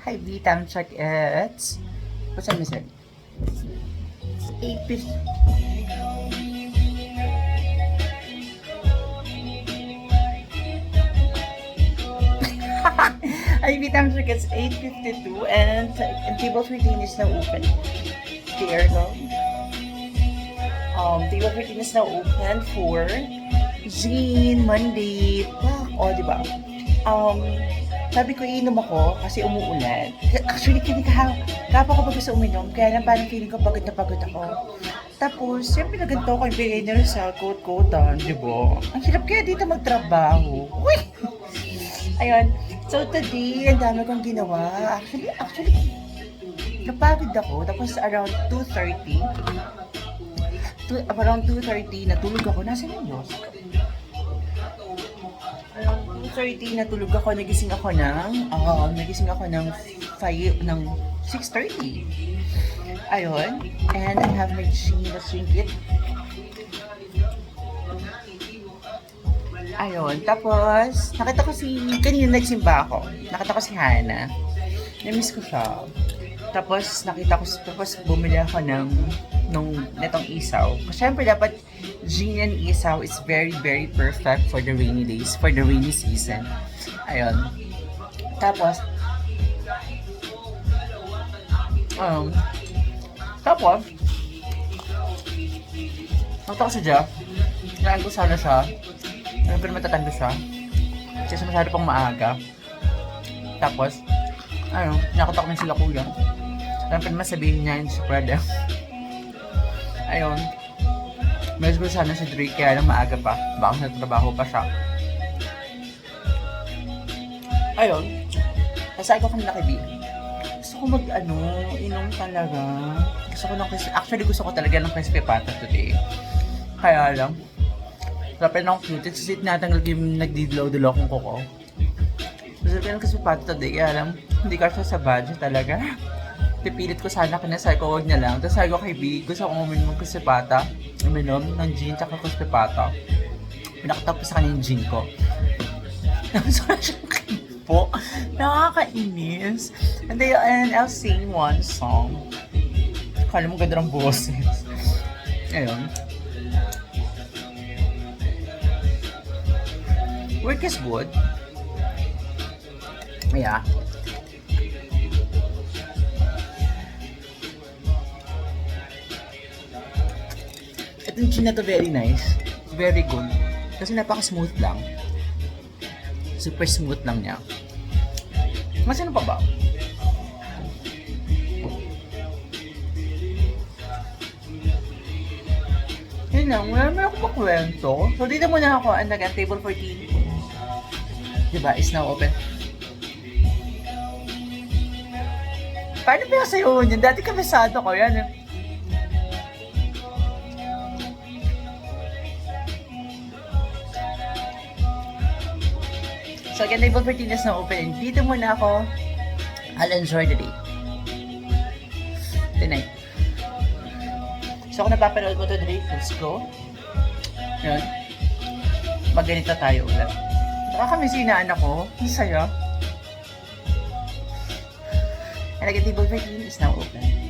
Hi, V. Time check. It's... What's time is it? 8:50. Hi, V. Time check. It's 8:52 and table 13 is now open. There you go. Table 13 is now open for Jean, Monday. O, diba? Sabi ko, iinom ako kasi umuulan. Actually, kapag ko gusto uminom, kaya lang parang feeling ko pagod na pagod ako. Tapos, siyempre na ganito ko yung bigay nila sa coat-coatan, di ba? Ang hirap kaya dito magtrabaho. Uy! Ayun. So, today, ang dami kong ginawa. Actually, napagod ako. Tapos, around 2:30, natulog ako. Nasaan yung Diyos? Around 2:30 natulog ako, nagising ako ng 6:30. Ayun. And I have my trinket. Ayun. Tapos, nakita ko kanina nagsimba ako. Nakita ko si Hana. Na-miss ko siya. Tapos, bumili ako netong isaw. Kasi syempre dapat gin and isaw is very, very perfect for the rainy days, for the rainy season. Ayun. Tapos, nakita ko si Jeff. Kailangan ko sana siya. Pero matatanda siya. Kasi masyado pang maaga. Tapos, nakita ko na sila kuya. Siyempre masabihin niya yun si Prada. Ayun. Medyo ko sana si Drake kaya lang maaga pa. Baka nagtatrabaho pa siya. Ayun. Kasi ako kanina kay B. Gusto ko inom talaga. Gusto ko talaga ng crispy pata today. Kaya lang. Lapit na akong cute. Kasi tinatanggal yung nagdidilaw-dilaw akong kuko. Gusto ko ng crispy pata today. Kaya lang, hindi ka siya sa budget talaga. Pipilit ko sana kinasay ko, wag na lang. Tapos sabi ko kay B, gusto ko uminom ng crispy pata. Uminom ng gin tsaka crispy pata. Pinakatapos sa kanya yung gin ko. Tapos wala siyang kipo. Nakakainis. And I'll sing one song. Kala mo ganda ng boses. Ayun. Work is good. Yeah. Itong gin na to very nice. Very good. Kasi napaka-smooth lang. Super smooth lang niya. Mas ano pa ba? Yun lang, wala naman ako makwento. So dito muna ako, table 14. Diba, is now open. Paano ba yung sayo yun? Dati kabisado ko yan. So again, table 14 is now open. Dito muna ako. I'll enjoy the day. Tonight. So kung napapanood mo to today, let's go. Yun. Magganito tayo ulit. Nakakamiss yung inaanak ko. Ang saya. And again, table 14 is now open.